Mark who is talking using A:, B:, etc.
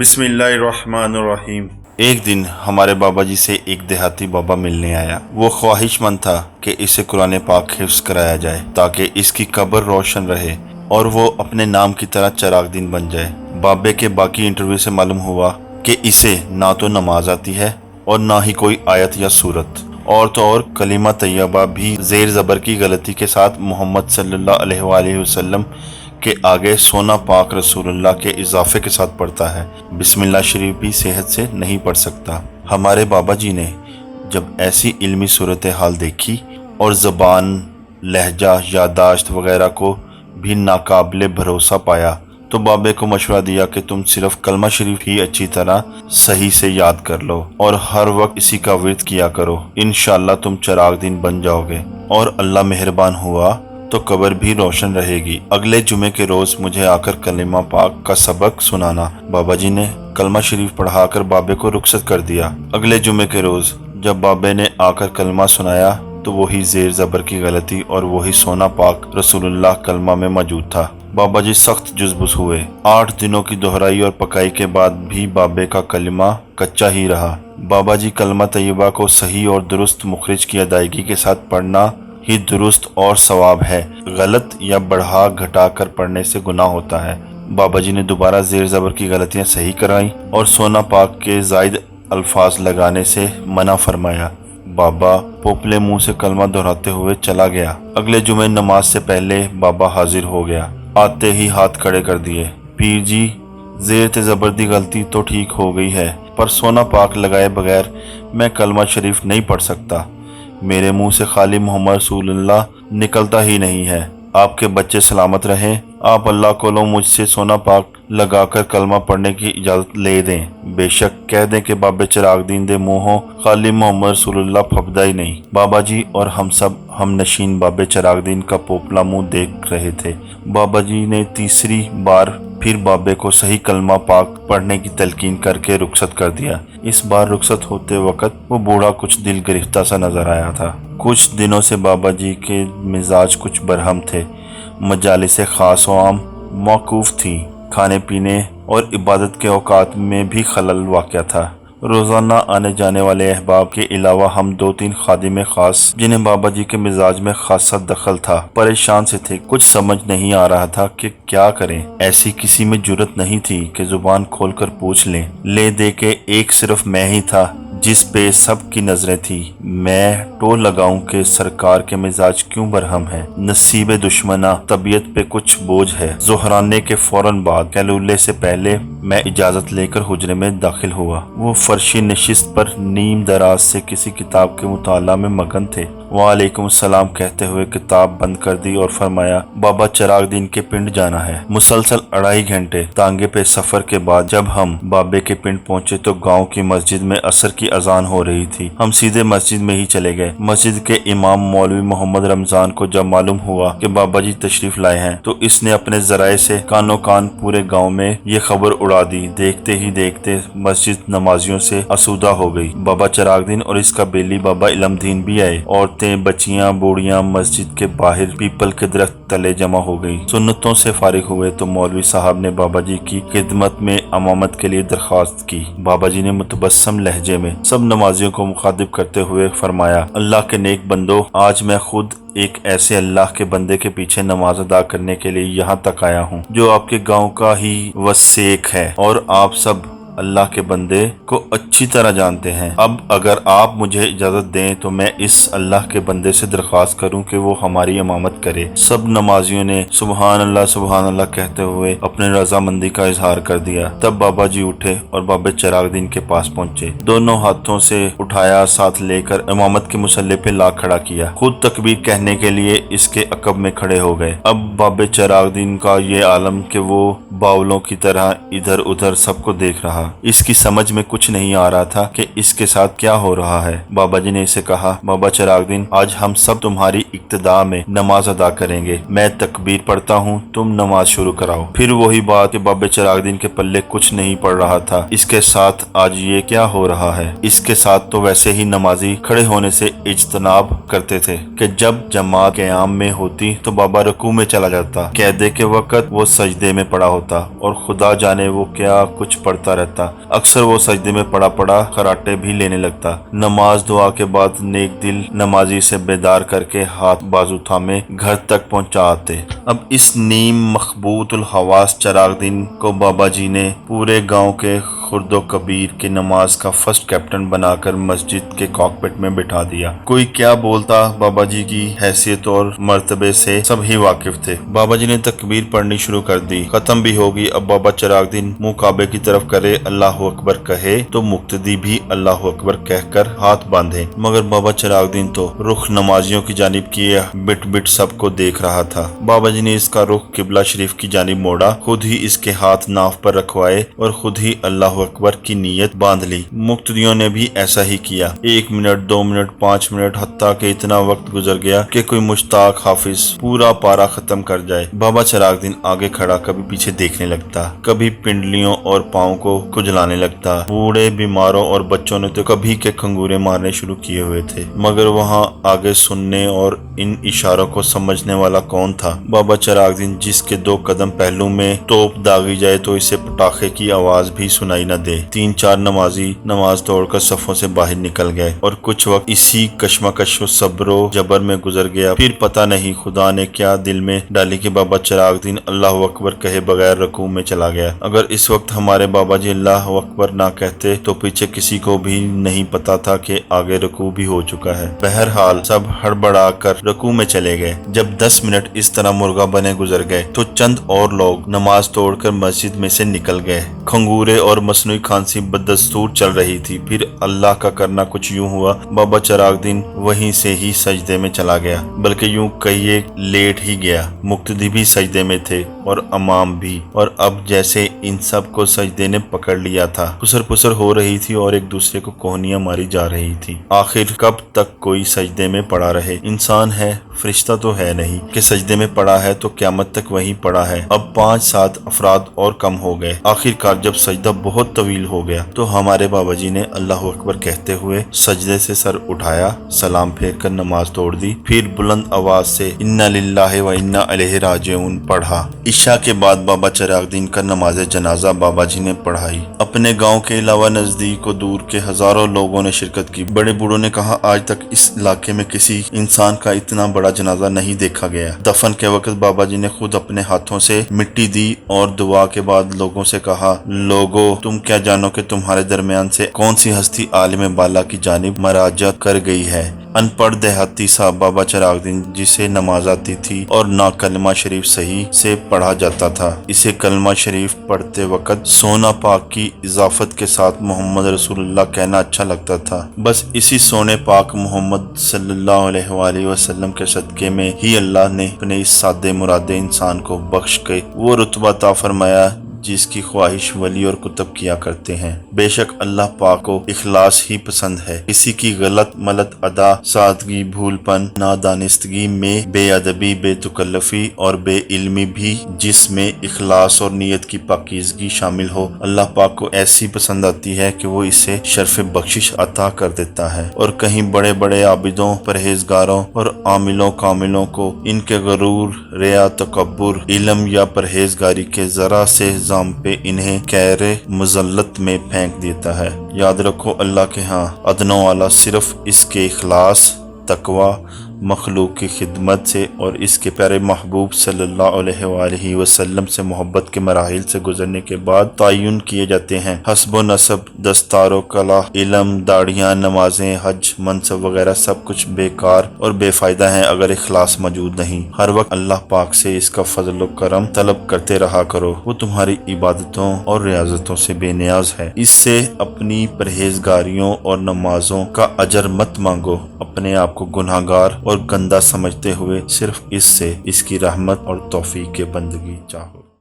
A: بسم اللہ الرحمن الرحیم۔ ایک دن ہمارے بابا جی سے ایک دیہاتی بابا ملنے آیا۔ وہ خواہش مند تھا کہ اسے قرآن پاک حفظ کرایا جائے تاکہ اس کی قبر روشن رہے اور وہ اپنے نام کی طرح چراغ دین بن جائے۔ بابے کے باقی انٹرویو سے معلوم ہوا کہ اسے نہ تو نماز آتی ہے اور نہ ہی کوئی آیت یا سورت، اور تو اور کلمہ طیبہ بھی زیر زبر کی غلطی کے ساتھ محمد صلی اللہ علیہ وآلہ وسلم کے آگے سونا پاک رسول اللہ کے اضافے کے ساتھ پڑھتا ہے۔ بسم اللہ شریف بھی صحت سے نہیں پڑھ سکتا۔ ہمارے بابا جی نے جب ایسی علمی صورتحال دیکھی اور زبان، لہجہ، یادداشت وغیرہ کو بھی ناقابل بھروسہ پایا تو بابے کو مشورہ دیا کہ تم صرف کلمہ شریف ہی اچھی طرح صحیح سے یاد کر لو اور ہر وقت اسی کا ورد کیا کرو، انشاءاللہ تم چراغ دین بن جاؤ گے اور اللہ مہربان ہوا تو قبر بھی روشن رہے گی۔ اگلے جمعے کے روز مجھے آ کر کلمہ پاک کا سبق سنانا۔ بابا جی نے کلمہ شریف پڑھا کر بابے کو رخصت کر دیا۔ اگلے جمعے کے روز جب بابے نے آ کر کلمہ سنایا تو وہی زیر زبر کی غلطی اور وہی سونا پاک رسول اللہ کلمہ میں موجود تھا۔ بابا جی سخت جذبس ہوئے۔ 8 دنوں کی دہرائی اور پکائی کے بعد بھی بابے کا کلمہ کچا ہی رہا۔ بابا جی کلمہ طیبہ کو صحیح اور درست مخرج کی ادائیگی کے ساتھ پڑھنا ہی درست اور ثواب ہے، غلط یا بڑھا گھٹا کر پڑھنے سے گناہ ہوتا ہے۔ بابا جی نے دوبارہ زیر زبر کی غلطیاں صحیح کرائیں اور سونا پاک کے زائد الفاظ لگانے سے منع فرمایا۔ بابا پوپلے منہ سے کلمہ دہراتے ہوئے چلا گیا۔ اگلے جمعے نماز سے پہلے بابا حاضر ہو گیا۔ آتے ہی ہاتھ کھڑے کر دیے۔ پیر جی، زیر زبردی غلطی تو ٹھیک ہو گئی ہے، پر سونا پاک لگائے بغیر میں کلمہ شریف نہیں پڑھ سکتا۔ میرے منہ سے خالی محمد رسول اللہ نکلتا ہی نہیں ہے۔ آپ کے بچے سلامت رہیں۔ آپ اللہ کو لو مجھ سے سونا پاک لگا کر کلمہ پڑھنے کی اجازت لے دیں۔ بے شک کہہ دیں کہ بابے چراغ دین دے منہوں خالی محمد رسول اللہ پھپدا ہی نہیں۔ بابا جی اور ہم سب ہم نشین بابے چراغ دین کا پوپلا منہ دیکھ رہے تھے۔ بابا جی نے تیسری بار پھر بابے کو صحیح کلمہ پاک پڑھنے کی تلقین کر کے رخصت کر دیا۔ اس بار رخصت ہوتے وقت وہ بوڑھا کچھ دل گرفتہ سا نظر آیا تھا۔ کچھ دنوں سے بابا جی کے مزاج کچھ برہم تھے۔ مجالس خاص و عام موقوف تھیں۔ کھانے پینے اور عبادت کے اوقات میں بھی خلل واقع تھا۔ روزانہ آنے جانے والے احباب کے علاوہ ہم 2-3 خادم خاص جنہیں بابا جی کے مزاج میں خاصا دخل تھا پریشان سے تھے۔ کچھ سمجھ نہیں آ رہا تھا کہ کیا کریں۔ ایسی کسی میں جرت نہیں تھی کہ زبان کھول کر پوچھ لیں۔ لے دے کے ایک صرف میں ہی تھا جس پہ سب کی نظریں تھیں۔ میں ٹو لگاؤں کہ سرکار کے مزاج کیوں برہم ہے۔ نصیب دشمنا طبیعت پہ کچھ بوجھ ہے۔ ظہرانے کے فوراً بعد کیلولے سے پہلے میں اجازت لے کر حجرے میں داخل ہوا۔ وہ فرشی نشست پر نیم دراز سے کسی کتاب کے مطالعہ میں مگن تھے۔ وعلیکم السلام کہتے ہوئے کتاب بند کر دی اور فرمایا، بابا چراغ دین کے پنڈ جانا ہے۔ مسلسل 2.5 گھنٹے تانگے پہ سفر کے بعد جب ہم بابے کے پنڈ پہنچے تو گاؤں کی مسجد میں عصر کی اذان ہو رہی تھی۔ ہم سیدھے مسجد میں ہی چلے گئے۔ مسجد کے امام مولوی محمد رمضان کو جب معلوم ہوا کہ بابا جی تشریف لائے ہیں تو اس نے اپنے ذرائع سے کانوں کان پورے گاؤں میں یہ خبر اڑا دی۔ دیکھتے ہی دیکھتے مسجد نمازیوں سے آسودہ ہو گئی۔ بابا چراغ دین اور اس کا بیلی بابا علم دین بھی آئے۔ عورتیں، بچیاں، بوڑھیاں مسجد کے باہر پیپل کے درخت تلے جمع ہو گئی۔ سنتوں سے فارغ ہوئے تو مولوی صاحب نے بابا جی کی خدمت میں امامت کے لیے درخواست کی۔ بابا جی نے متبسم لہجے میں سب نمازیوں کو مخاطب کرتے ہوئے فرمایا، اللہ کے نیک بندو، آج میں خود ایک ایسے اللہ کے بندے کے پیچھے نماز ادا کرنے کے لیے یہاں تک آیا ہوں جو آپ کے گاؤں کا ہی وسیق ہے اور آپ سب اللہ کے بندے کو اچھی طرح جانتے ہیں۔ اب اگر آپ مجھے اجازت دیں تو میں اس اللہ کے بندے سے درخواست کروں کہ وہ ہماری امامت کرے۔ سب نمازیوں نے سبحان اللہ کہتے ہوئے اپنے رضامندی کا اظہار کر دیا۔ تب بابا جی اٹھے اور بابے چراغ دین کے پاس پہنچے۔ دونوں ہاتھوں سے اٹھایا، ساتھ لے کر امامت کے مسلح پہ لا کھڑا کیا۔ خود تکبیر کہنے کے لیے اس کے عقب میں کھڑے ہو گئے۔ اب بابے چراغ دین کا یہ عالم کہ وہ باولوں کی طرح ادھر ادھر سب کو دیکھ رہا۔ لگا۔ اس کی سمجھ میں کچھ نہیں آ رہا تھا کہ اس کے ساتھ کیا ہو رہا ہے۔ بابا جی نے اسے کہا، بابا چراغ دین، آج ہم سب تمہاری ابتدا میں نماز ادا کریں گے۔ میں تکبیر پڑھتا ہوں، تم نماز شروع کراؤ۔ پھر وہی بات کہ بابا چراغ دین کے پلے کچھ نہیں پڑ رہا تھا۔ اس کے ساتھ آج یہ کیا ہو رہا ہے؟ اس کے ساتھ تو ویسے ہی نمازی کھڑے ہونے سے اجتناب کرتے تھے کہ جب جماعت قیام میں ہوتی تو بابا رکوع میں چلا جاتا، قعدے کے وقت وہ سجدے میں پڑا ہوتا اور خدا جانے وہ کیا کچھ پڑھتا رہتا۔ اکثر وہ سجدے میں پڑا پڑا خراٹے بھی لینے لگتا۔ نماز دعا کے بعد نیک دل نمازی سے بیدار کر کے ہاتھ بازو تھامے گھر تک پہنچا آتے۔ اب اس نیم مخبوط الحواس چراغ دین کو بابا جی نے پورے گاؤں کے خرد و کبیر کی نماز کا فرسٹ کیپٹن بنا کر مسجد کے کاکپٹ میں بٹھا دیا۔ کوئی کیا بولتا، بابا جی کی حیثیت اور مرتبے سے سب ہی واقف تھے۔ بابا جی نے تکبیر پڑھنی شروع کر دی، ختم بھی ہوگی۔ اب بابا چراغ دین منہ کعبے کی طرف کرے، اللہ اکبر کہے تو مقتدی بھی اللہ اکبر کہہ کر ہاتھ باندھے، مگر بابا چراغ دین تو رخ نمازیوں کی جانب کیے بٹ بٹ سب کو دیکھ رہا تھا۔ بابا جی نے اس کا رخ قبلہ شریف کی جانب موڑا، خود ہی اس کے ہاتھ ناف پر رکھوائے اور خود ہی اللہ اکبر کی نیت باندھ لی۔ مقتدیوں نے بھی ایسا ہی کیا۔ 1 منٹ، 2 منٹ، 5 منٹ، حتیٰ کہ اتنا وقت گزر گیا کہ کوئی مشتاق حافظ پورا پارا ختم کر جائے۔ بابا چراغ دین آگے کھڑا کبھی پیچھے دیکھنے لگتا، کبھی پنڈلیوں اور پاؤں کو کھجلانے لگتا۔ بوڑھے، بیماروں اور بچوں نے تو کبھی کے کھنگورے مارنے شروع کیے ہوئے تھے، مگر وہاں آگے سننے اور ان اشاروں کو سمجھنے والا کون تھا؟ بابا چراغ دین جس کے 2 قدم پہلو میں توپ داغی جائے تو اسے پٹاخے کی آواز بھی سنائی نہ دے۔ 3-4 نمازی نماز توڑ کر صفوں سے باہر نکل گئے اور کچھ وقت اسی کشمکش و صبر و جبر میں گزر گیا۔ پھر پتہ نہیں خدا نے کیا دل میں ڈالی کہ بابا چراغ دین اللہ اکبر کہے بغیر رکوع میں چلا گیا۔ اگر اس وقت ہمارے بابا جی اللہ اکبر نہ کہتے تو پیچھے کسی کو بھی نہیں پتا تھا کہ آگے رکوع بھی ہو چکا ہے۔ بہرحال سب ہڑبڑا کر رکوع میں چلے گئے۔ جب 10 منٹ اس طرح مرغا بنے گزر گئے تو چند اور لوگ نماز توڑ کر مسجد میں سے نکل گئے۔ کھنگورے اور مصنوعی کھانسی بدستور چل رہی تھی۔ پھر اللہ کا کرنا کچھ یوں ہوا، بابا چراغ دین وہیں سے ہی سجدے میں چلا گیا، بلکہ یوں کہیے لیٹ ہی گیا۔ مقتدی بھی سجدے میں تھے اور امام بھی، اور اب جیسے ان سب کو سجدے نے پکڑ لیا تھا۔ پسر پسر ہو رہی تھی اور ایک دوسرے کو کوہنیاں ماری جا رہی تھی۔ آخر کب تک کوئی سجدے میں پڑا رہے؟ انسان ہے، فرشتہ تو ہے نہیں کہ سجدے میں پڑا ہے تو قیامت تک وہیں پڑا ہے۔ اب 5-7 افراد اور کم ہو گئے۔ آخر کار جب سجدہ بہت طویل ہو گیا تو ہمارے بابا جی نے اللہ اکبر کہتے ہوئے سجدے سے سر اٹھایا، سلام پھیر کر نماز توڑ دی، پھر بلند آواز سے انا للہ و انا الیہ راجعون پڑھا۔ عشاء کے بعد بابا چراغ دین کا نماز جنازہ بابا جی نے پڑھائی۔ اپنے گاؤں کے علاوہ نزدیک و دور کے ہزاروں لوگوں نے شرکت کی۔ بڑے بوڑھوں نے کہا، آج تک اس علاقے میں کسی انسان کا اتنا بڑا جنازہ نہیں دیکھا گیا۔ دفن کے وقت بابا جی نے خود اپنے ہاتھوں سے مٹی دی اور دعا کے بعد لوگوں سے کہا، لوگو تم کیا جانو کہ تمہارے درمیان سے کون سی ہستی عالم بالا کی جانب مراجعت کر گئی ہے؟ ان پڑھ دیہاتی صاحب بابا چراغ دین جسے نماز آتی تھی اور نہ کلمہ شریف صحیح سے پڑھا جاتا تھا، اسے کلمہ شریف پڑھتے وقت سونا پاک کی اضافت کے ساتھ محمد رسول اللہ کہنا اچھا لگتا تھا۔ بس اسی سونے پاک محمد صلی اللہ علیہ وآلہ وسلم کے صدقے میں ہی اللہ نے اپنے اس سادے مرادے انسان کو بخش کے وہ رتبہ عطا فرمایا جس کی خواہش ولی اور کتب کیا کرتے ہیں۔ بے شک اللہ پاک کو اخلاص ہی پسند ہے۔ کسی کی غلط ملت ادا، سادگی، بھول پن، نادانستگی میں بے ادبی، بے تکلفی اور بے علمی بھی جس میں اخلاص اور نیت کی پاکیزگی شامل ہو، اللہ پاک کو ایسی پسند آتی ہے کہ وہ اسے شرف بخشش عطا کر دیتا ہے۔ اور کہیں بڑے بڑے عابدوں، پرہیزگاروں اور عاملوں کاملوں کو ان کے غرور، ریا، تکبر، علم یا پرہیزگاری کے ذرا سے پہ انہیں کیر مذلت میں پھینک دیتا ہے۔ یاد رکھو اللہ کے ہاں ادنوں والا صرف اس کے اخلاص، تقوی، مخلوق کی خدمت سے اور اس کے پیارے محبوب صلی اللہ علیہ وآلہ وسلم سے محبت کے مراحل سے گزرنے کے بعد تعین کیے جاتے ہیں۔ حسب و نسب، دستار و کلا، علم، داڑیاں، نمازیں، حج، منصب وغیرہ سب کچھ بیکار اور بے فائدہ ہیں اگر اخلاص موجود نہیں۔ ہر وقت اللہ پاک سے اس کا فضل و کرم طلب کرتے رہا کرو، وہ تمہاری عبادتوں اور ریاضتوں سے بے نیاز ہے۔ اس سے اپنی پرہیزگاریوں اور نمازوں کا اجر مت مانگو، اپنے آپ کو گناہ گار اور گندا سمجھتے ہوئے صرف اس سے اس کی رحمت اور توفیق کے بندگی چاہو۔